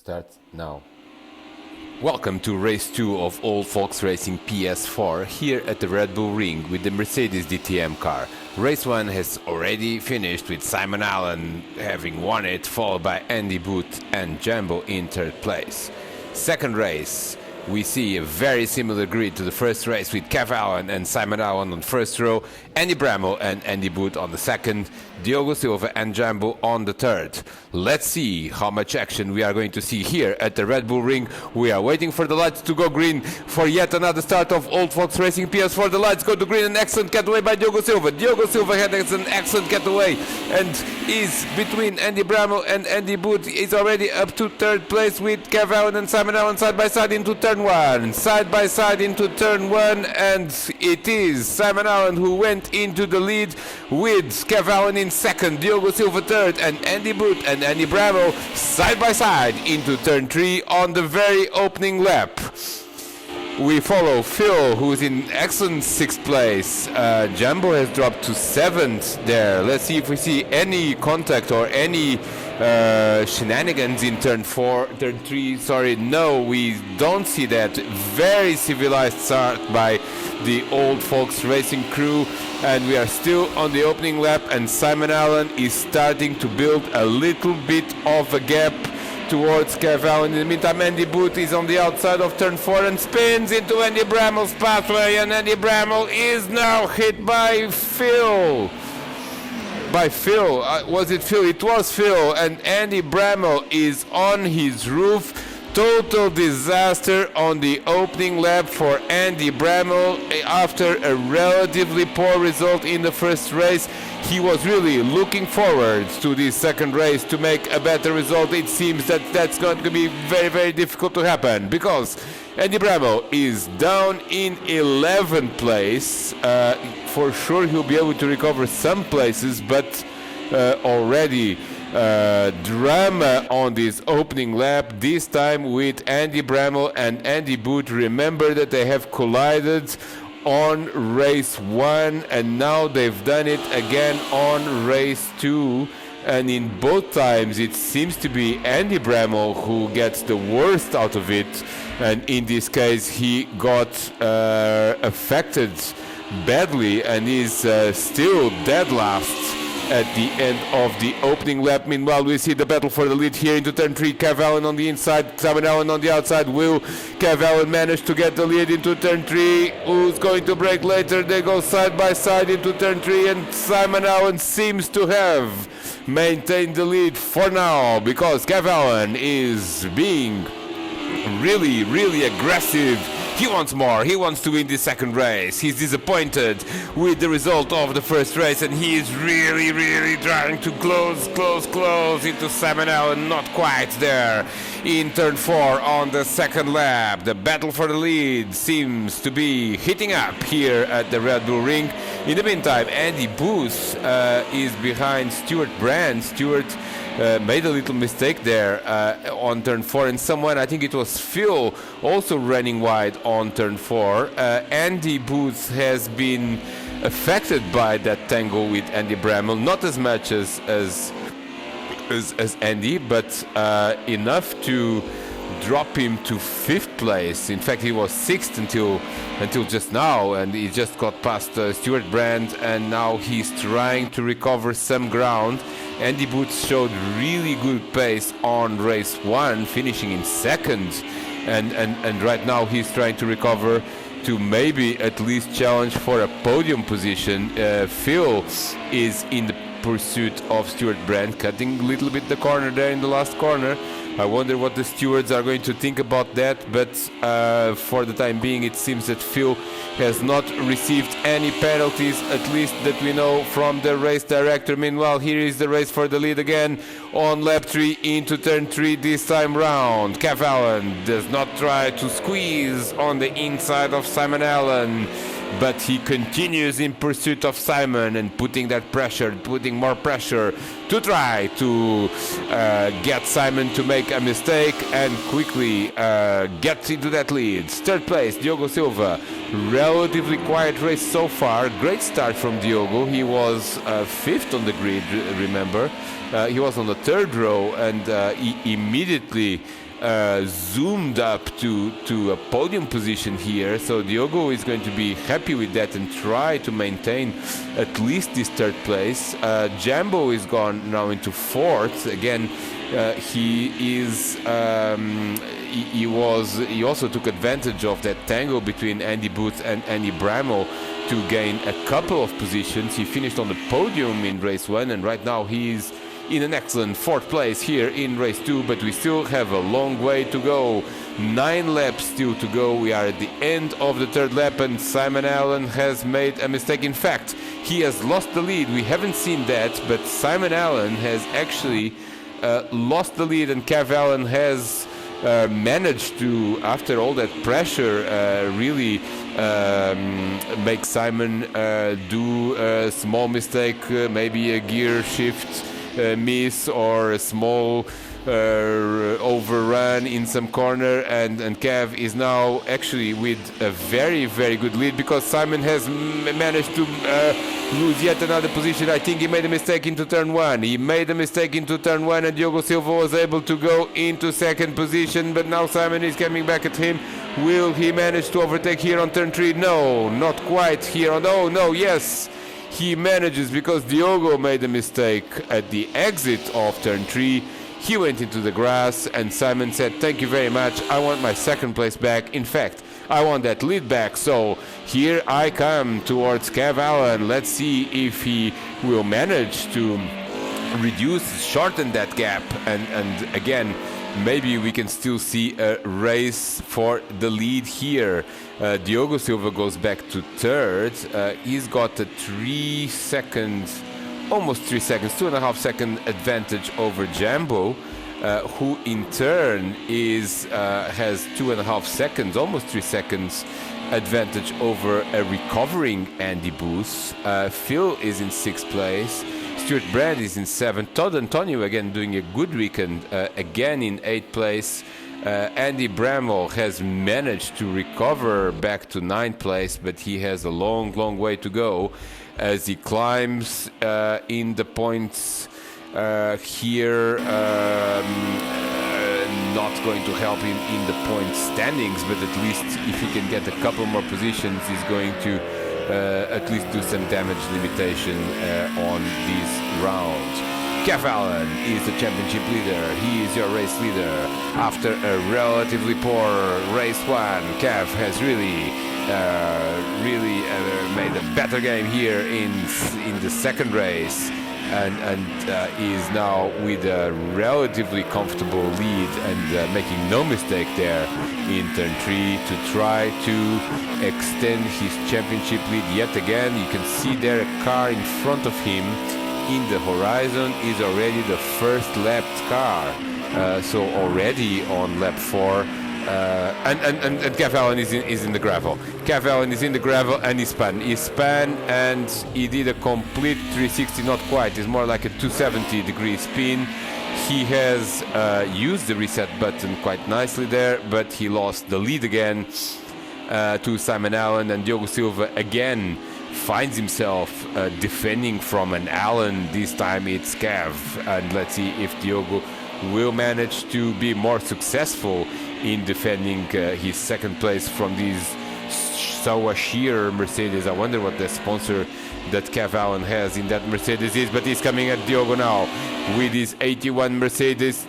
Start now. Welcome to race 2 of Old Folks Racing PS4 here at the Red Bull Ring with the Mercedes DTM car. Race 1 has already finished with Simon Allen having won it, followed by Andy Booth and Jumbo in third place. Second race, we see a very similar grid to the first race with Kev Allen and Simon Allen on the first row, Andy Bramall and Andy Booth on the second, Diogo Silva and Jumbo on the third. Let's see how much action we are going to see here at the Red Bull Ring. We are waiting for the lights to go green for yet another start of Old Folks Racing PS4. The lights go to green, an excellent getaway by Diogo Silva. Diogo Silva had an excellent getaway and is between Andy Bramall and Andy Booth. Is already up to third place with Kev Allen and Simon Allen side by side into turn 1. Side by side into turn 1, and it is Simon Allen who went into the lead with Kev Allen in second, Diogo Silva third, and Andy Booth and Andy Bramall side by side into turn 3 on the very opening lap. We follow Phil, who's in excellent 6th place. Jumbo has dropped to 7th there. Let's see if we see any contact or any shenanigans in turn 3. Sorry, no, we don't see that. Very civilized start by the Old Folks Racing crew, and we are still on the opening lap, and Simon Allen is starting to build a little bit of a gap towards Kev Allen. In the meantime, Andy Booth is on the outside of turn 4 and spins into Andy Bramall's pathway, and Andy Bramall is now hit by Phil. Was it Phil? It was Phil, and Andy Bramall is on his roof. Total disaster on the opening lap for Andy Bramall after a relatively poor result in the first race. He was really looking forward to this second race to make a better result. It seems that that's going to be very, very difficult to happen because Andy Bramall is down in 11th place. For sure he'll be able to recover some places, but already drama on this opening lap, this time with Andy Bramall and Andy Booth. Remember that they have collided on race 1, and now they've done it again on race 2, and in both times it seems to be Andy Bramall who gets the worst out of it, and in this case he got affected badly and is still dead last at the end of the opening lap. Meanwhile, we see the battle for the lead here into turn 3. Kev Allen on the inside, Simon Allen on the outside. Will Kev Allen manage to get the lead into turn 3? Who's going to break later? They go side by side into turn 3, and Simon Allen seems to have maintained the lead for now because Kev Allen is being really, really aggressive. He wants more. He wants to win the second race. He's disappointed with the result of the first race, and he is really, really trying to close into Simon Allen. Not quite there in turn 4 on the second lap. The battle for the lead seems to be heating up here at the Red Bull Ring. In the meantime, Andy Booth is behind Stuart Brand. Stuart made a little mistake there on turn 4, and someone, I think it was Phil, also running wide on turn 4. Andy Booth has been affected by that tangle with Andy Bramall, not as much as Andy, but enough to drop him to 5th place. In fact, he was 6th until just now, and he just got past Stuart Brand, and now he's trying to recover some ground. Andy Booth showed really good pace on race 1, finishing in 2nd, and right now he's trying to recover to maybe at least challenge for a podium position. Phil is in the pursuit of Stuart Brand, cutting a little bit the corner there in the last corner. I wonder what the stewards are going to think about that, but for the time being it seems that Phil has not received any penalties, at least that we know from the race director. Meanwhile, here is the race for the lead again on lap 3 into turn 3 this time round. Kev Allen does not try to squeeze on the inside of Simon Allen, but he continues in pursuit of Simon and putting more pressure to try to get Simon to make a mistake and quickly get into that lead. Third place, Diogo Silva. Relatively quiet race so far. Great start from Diogo. He was 5th on the grid, remember. He was on the 3rd row, and he immediately zoomed up to a podium position here. So Diogo is going to be happy with that and try to maintain at least this third place. Jambo is gone now into fourth. Again, he also took advantage of that tango between Andy Booth and Andy Bramall to gain a couple of positions. He finished on the podium in race 1, and right now he's in an excellent fourth place here in race 2, but we still have a long way to go. 9 laps still to go. We are at the end of the third lap, and Simon Allen has made a mistake. In fact, he has lost the lead. We haven't seen that, but Simon Allen has actually lost the lead, and Kev Allen has managed to, after all that pressure, really make Simon do a small mistake, maybe a gear shift miss or a small overrun in some corner, and Kev is now actually with a very, very good lead, because Simon has managed to lose yet another position. I think he made a mistake into turn 1. He made a mistake into turn 1, and Diogo Silva was able to go into second position, but now Simon is coming back at him. Will he manage to overtake here on turn 3? No, not quite here on... Oh, no, yes! He manages, because Diogo made a mistake at the exit of turn 3. He went into the grass, and Simon said, thank you very much, I want my second place back. In fact, I want that lead back. So here I come towards Kev Allen. Let's see if he will manage to shorten that gap, and again, maybe we can still see a race for the lead here. Diogo Silva goes back to third. He's got a 3 seconds, almost 3 seconds, 2.5 second advantage over Jambo, who in turn has 2.5 seconds, almost 3 seconds advantage over a recovering Andy Booth. Phil is in 6th place. Stuart Brand is in 7th. Todd Antonio again doing a good weekend, again in 8th place. Andy Bramall has managed to recover back to 9th place, but he has a long, long way to go as he climbs in the points here. Not going to help him in the point standings, but at least if he can get a couple more positions, he's going to at least do some damage limitation on this round. Kev Allen is the championship leader. He is your race leader. After a relatively poor race 1, Kev has really made a better game here in the second race, and is now with a relatively comfortable lead, and making no mistake there in turn 3 to try to extend his championship lead yet again. You can see there a car in front of him in the horizon is already the first lapped car, so already on lap 4. And Kev Allen is in the gravel. Kev Allen is in the gravel, and he spun. He spun, and he did a complete 360, not quite. It's more like a 270-degree spin. He has used the reset button quite nicely there, but he lost the lead again to Simon Allen, and Diogo Silva again finds himself defending from an Allen. This time it's Kev, and let's see if Diogo will manage to be more successful in defending his second place from these Sawashir Mercedes. I wonder what the sponsor that Kev Allen has in that Mercedes is, but he's coming at Diogo now with his 81 Mercedes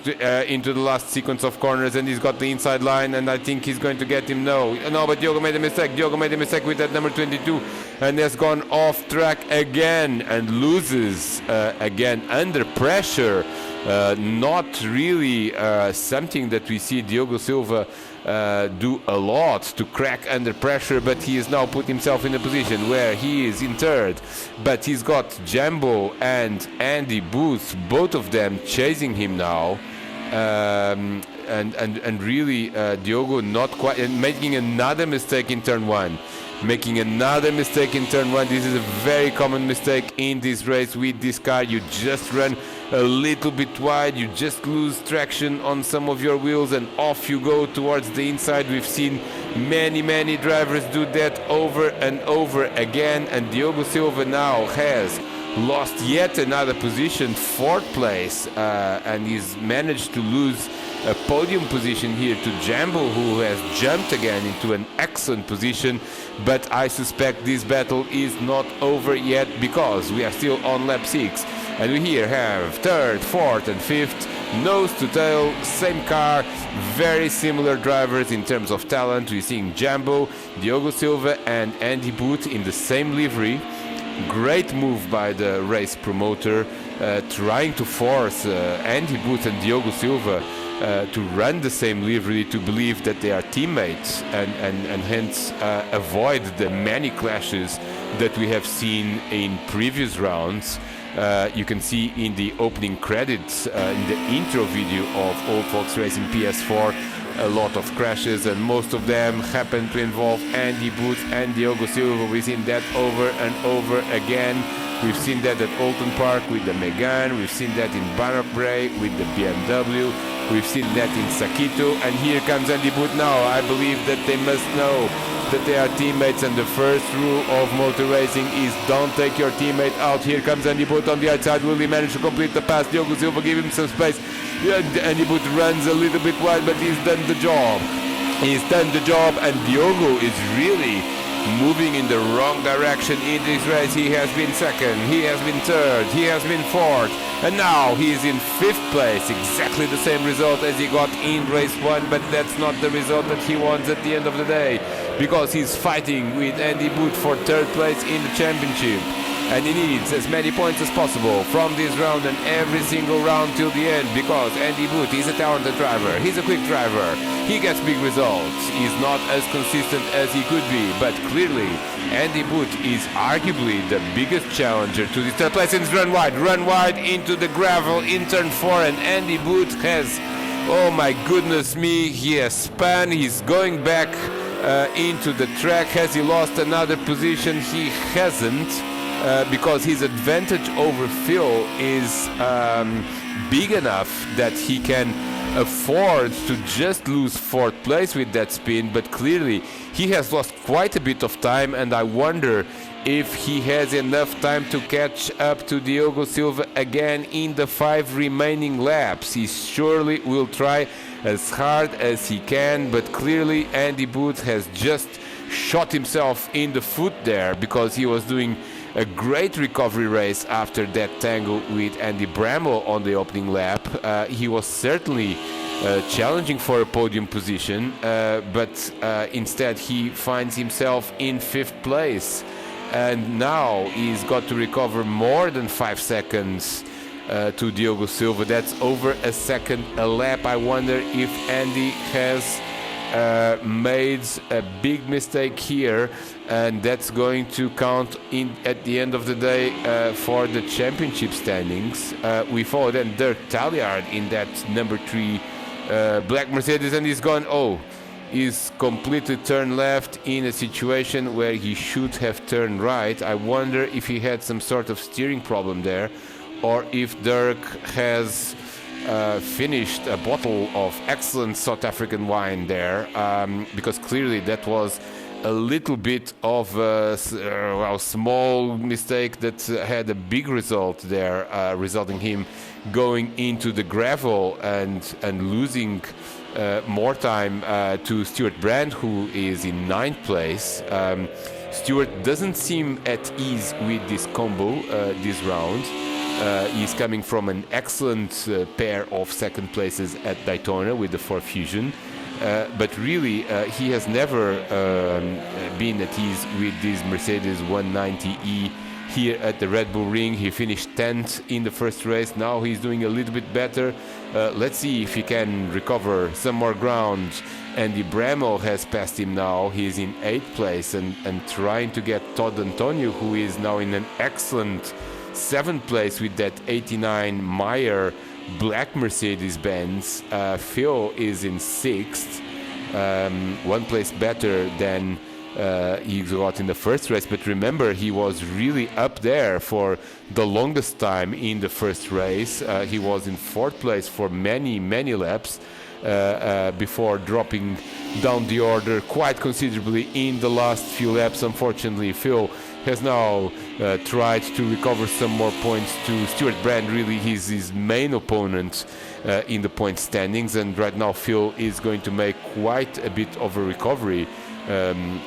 into the last sequence of corners, and he's got the inside line, and I think he's going to get him. No, but Diogo made a mistake. Diogo made a mistake with that number 22 and has gone off track again and loses again under pressure. Not really something that we see Diogo Silva do a lot, to crack under pressure, but he has now put himself in a position where he is in third, but he's got Jambo and Andy Booth, both of them chasing him now, and really Diogo not quite, and making another mistake in turn 1. Making another mistake in turn 1. This is a very common mistake in this race with this car. You just run a little bit wide, you just lose traction on some of your wheels, and off you go towards the inside. We've seen many drivers do that over and over again, and Diogo Silva now has lost yet another position, 4th place, and he's managed to lose a podium position here to Jambo, who has jumped again into an excellent position. But I suspect this battle is not over yet, because we are still on lap 6. And we here have third, fourth and fifth, nose to tail, same car, very similar drivers in terms of talent. We're seeing Jambo, Diogo Silva and Andy Booth in the same livery. Great move by the race promoter, trying to force Andy Booth and Diogo Silva to run the same livery, to believe that they are teammates, and hence avoid the many clashes that we have seen in previous rounds. You can see in the opening credits, in the intro video of Old Fox Racing PS4, a lot of crashes, and most of them happen to involve Andy Booth and Diogo Silva. We've seen that over and over again. We've seen that at Alton Park with the Megane, we've seen that in Bramall with the BMW, we've seen that in Sakito, and here comes Andy Booth now. I believe that they must know that they are teammates, and the first rule of motor racing is don't take your teammate out. Here comes Andy Booth on the outside. Will he manage to complete the pass? Diogo Silva give him some space. Andy Booth runs a little bit wide, but he's done the job. He's done the job, and Diogo is really moving in the wrong direction in this race. He has been second, he has been third, he has been fourth, and now he is in fifth place. Exactly the same result as he got in race 1, but that's not the result that he wants at the end of the day, because he's fighting with Andy Booth for third place in the championship, and he needs as many points as possible from this round and every single round till the end, because Andy Booth is a talented driver, he's a quick driver, he gets big results, he's not as consistent as he could be, but clearly Andy Booth is arguably the biggest challenger to this third place. And run wide into the gravel in turn 4, and Andy Booth has, oh my goodness me, he has spun, he's going back into the track. Has he lost another position? He hasn't, because his advantage over Phil is big enough that he can afford to just lose fourth place with that spin, but clearly he has lost quite a bit of time, and I wonder if he has enough time to catch up to Diogo Silva again in the 5 remaining laps. He surely will try as hard as he can, but clearly Andy Booth has just shot himself in the foot there, because he was doing a great recovery race after that tangle with Andy Bramall on the opening lap. He was certainly challenging for a podium position, but instead he finds himself in 5th place, and now he's got to recover more than 5 seconds to Diogo Silva. That's over a second a lap. I wonder if Andy has made a big mistake here, and that's going to count in at the end of the day for the championship standings. We followed then Dirk Talliard in that number 3 black Mercedes, and he's gone. He's completely turned left in a situation where he should have turned right. I wonder if he had some sort of steering problem there, or if Dirk has finished a bottle of excellent South African wine there, because clearly that was a little bit of a small mistake that had a big result there, resulting him going into the gravel and losing more time to Stuart Brand, who is in 9th place. Stuart doesn't seem at ease with this combo this round. He's coming from an excellent pair of second places at Daytona with the Ford Fusion, but really he has never been at ease with this Mercedes 190E here at the Red Bull Ring. He finished 10th in the first race. Now he's doing a little bit better. Let's see if he can recover some more ground. Andy Bramall has passed him now. He's in 8th place and trying to get Todd Antonio, who is now in an excellent 7th place with that 89 Meyer black Mercedes-Benz. Phil is in 6th, 1 place better than he got in the first race, but remember, he was really up there for the longest time in the first race. He was in 4th place for many laps before dropping down the order quite considerably in the last few laps. Unfortunately, Phil has now tried to recover some more points to Stuart Brand. Really, he's his main opponent in the point standings, and right now Phil is going to make quite a bit of a recovery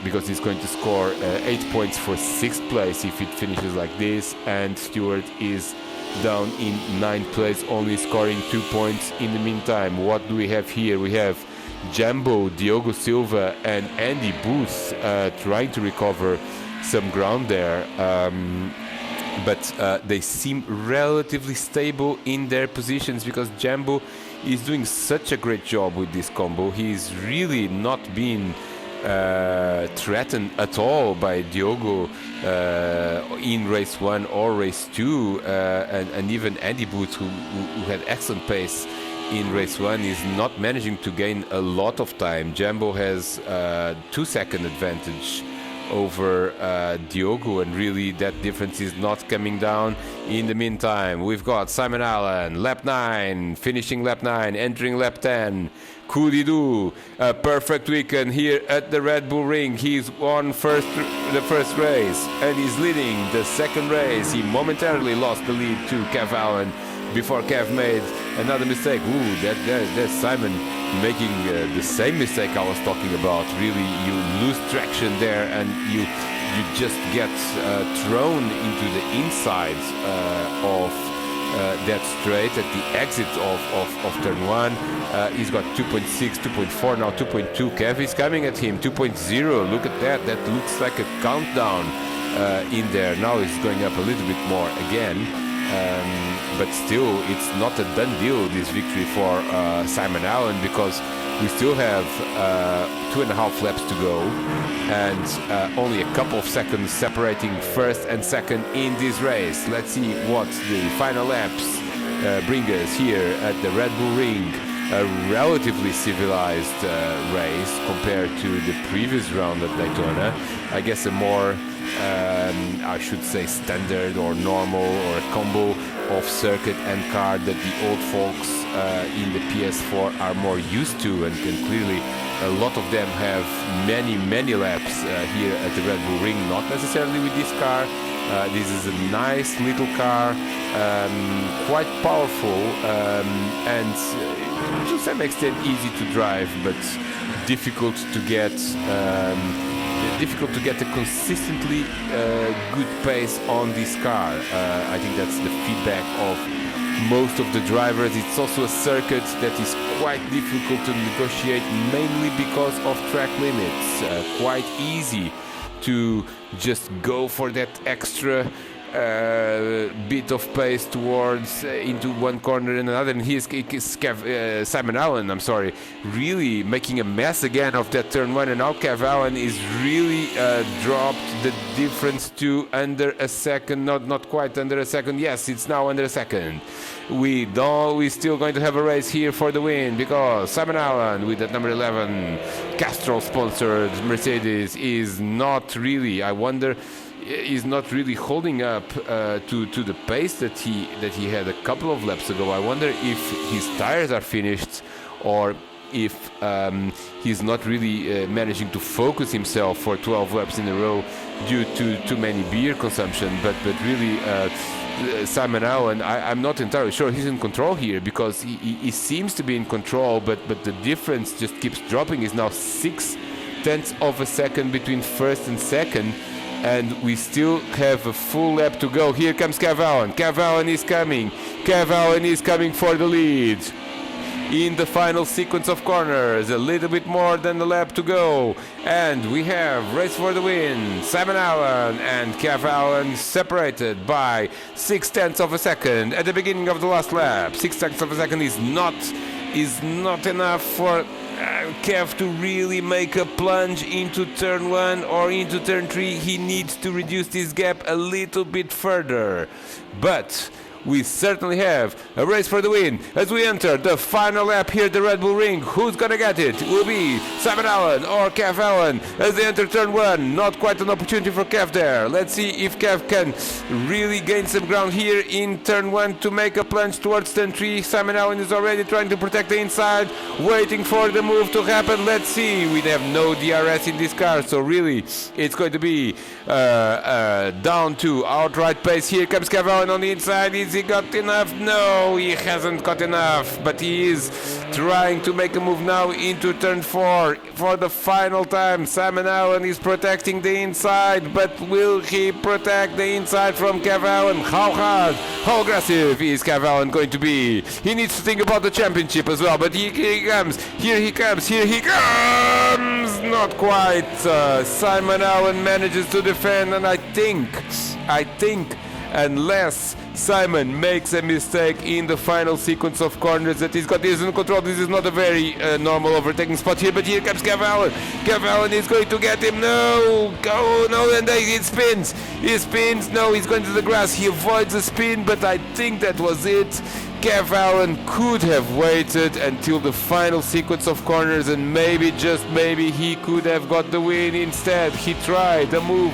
because he's going to score 8 points for 6th place if it finishes like this, and Stuart is down in 9th place, only scoring 2 points in the meantime. What do we have here? We have Jambo, Diogo Silva and Andy Booth trying to recover some ground there, but they seem relatively stable in their positions because Jambo is doing such a great job with this combo. He's really not been threatened at all by Diogo in race 1 or race 2, and even Andy Booth, who had excellent pace in race 1, is not managing to gain a lot of time. Jambo has 2-second advantage over Diogo, and really that difference is not coming down. In the meantime, we've got Simon Allen, lap 9, finishing lap 9, entering lap 10. Could he do a perfect weekend here at the Red Bull Ring? He's won the first race and he's leading the second race. He momentarily lost the lead to Kev Allen before Kev made another mistake. Ooh, that's Simon making the same mistake I was talking about. Really, you lose traction there and you just get thrown into the inside of that straight at the exit of turn 1. He's got 2.6, 2.4, now 2.2. Kev is coming at him, 2.0. Look at that. That looks like a countdown in there. Now he's going up a little bit more again. But still, it's not a done deal, this victory for Simon Allen, because we still have 2.5 laps to go and only a couple of seconds separating first and second in this race. Let's see what the final laps bring us here at the Red Bull Ring. A relatively civilized race compared to the previous round at Daytona. I guess a more I should say standard or normal or a combo of circuit and car that the old folks in the PS4 are more used to, and clearly a lot of them have many laps here at the Red Bull Ring, not necessarily with this car. This is a nice little car, quite powerful, and to some extent easy to drive, but difficult to get a consistently good pace on this car. I think that's the feedback of most of the drivers. It's also a circuit that is quite difficult to negotiate, mainly because of track limits. Quite easy to just go for that extra bit of pace towards into one corner and another, and here's Simon Allen, I'm sorry, really making a mess again of that turn 1, and now Kev Allen is really dropped the difference to under a second, not quite under a second. Yes, it's now under a second. We're still going to have a race here for the win, because Simon Allen with that number 11 Castrol sponsored Mercedes is not really, I wonder, is not really holding up to the pace that he had a couple of laps ago. I wonder if his tires are finished, or if he's not really managing to focus himself for 12 laps in a row due to too many beer consumption. But really, Simon Allen, I'm not entirely sure he's in control here, because he seems to be in control, but the difference just keeps dropping. It's now 0.6 of a second between first and second. And we still have a full lap to go. Here comes Kev Allen. Kev Allen is coming. Kev Allen is coming for the lead. In the final sequence of corners, a little bit more than a lap to go. And we have race for the win. Simon Allen and Kev Allen separated by 0.6 of a second at the beginning of the last lap. 0.6 of a second is not enough for Kev to really make a plunge into turn 1 or into turn 3. He needs to reduce this gap a little bit further. But we certainly have a race for the win as we enter the final lap here at the Red Bull Ring. Who's gonna get it? Will be Simon Allen or Kev Allen as they enter turn 1. Not quite an opportunity for Kev there. Let's see if Kev can really gain some ground here in turn 1 to make a plunge towards turn 3. Simon Allen is already trying to protect the inside, waiting for the move to happen. Let's see. We have no DRS in this car, so really it's going to be down to outright pace. Here comes Kev Allen on the inside. Is he got enough? No, he hasn't got enough, but he is trying to make a move now into turn 4 for the final time. Simon Allen is protecting the inside, but will he protect the inside from Kev Allen? How hard, how aggressive is Kev Allen going to be? He needs to think about the championship as well, but here he comes, here he comes, here he comes! Not quite. Simon Allen manages to defend, and I think unless Simon makes a mistake in the final sequence of corners that he's got this in control. This is not a very normal overtaking spot here, but here comes Kev Allen. Kev Allen is going to get him. No! Oh, no, and he spins. He spins. No, he's going to the grass. He avoids the spin, but I think that was it. Kev Allen could have waited until the final sequence of corners, and maybe, just maybe, he could have got the win. Instead, he tried a move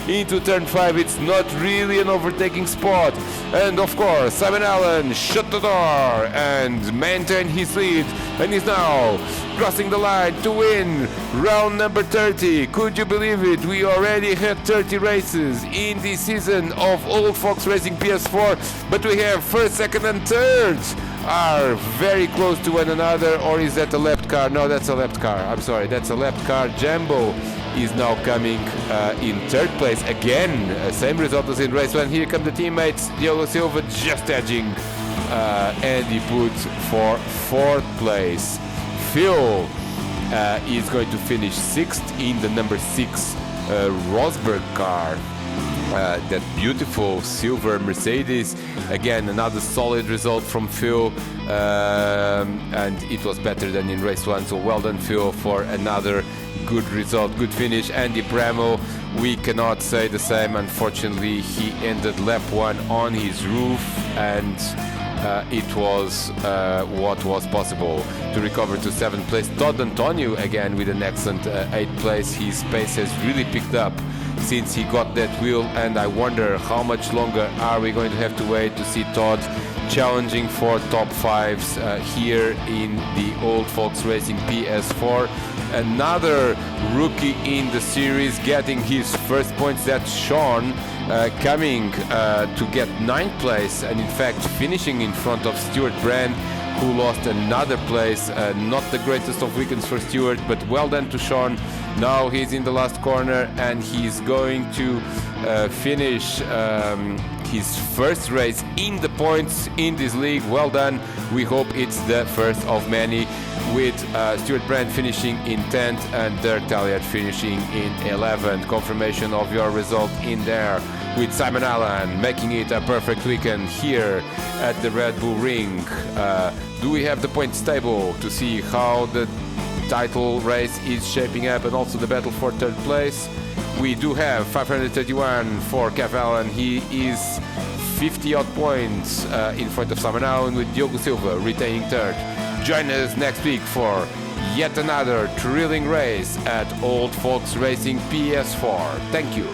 into turn 5. It's not really an overtaking spot, and of course Simon Allen shut the door and maintained his lead, and is now crossing the line to win round number 30. Could you believe it? We already had 30 races in this season of Old Fox Racing PS4, but we have first, second and third are very close to one another. Or is that a left car? No, that's a left car. I'm sorry, that's a left car. Jambo is now coming in third place again. Same result as in race 1. Here come the teammates. Diogo Silva just edging Andy Booth for fourth place. Phil is going to finish 6th in the number 6 Rosberg car. That beautiful silver Mercedes. Again, another solid result from Phil, and it was better than in race 1, so well done Phil for another good result, good finish. Andy Bramall, we cannot say the same. Unfortunately, he ended lap 1 on his roof, and it was what was possible to recover to 7th place. Todd Antonio again with an excellent 8th place. His pace has really picked up since he got that wheel, and I wonder how much longer are we going to have to wait to see Todd challenging for top 5s here in the Old Fox Racing PS4. Another rookie in the series getting his first points. That's Sean coming to get 9th place, and in fact finishing in front of Stuart Brand, who lost another place. Not the greatest of weekends for Stuart, but well done to Sean. Now he's in the last corner, and he's going to finish his first race in the points in this league. Well done. We hope it's the first of many, with Stuart Brand finishing in 10th and Dirk Talliot finishing in 11th. Confirmation of your result in there, with Simon Allen making it a perfect weekend here at the Red Bull Ring. Do we have the points table to see how the title race is shaping up, and also the battle for third place? We do have 531 for Kev Allen. He is 50 odd points in front of Simon Allen, with Diogo Silva retaining third. Join us next week for yet another thrilling race at Old Fox Racing PS4. Thank you.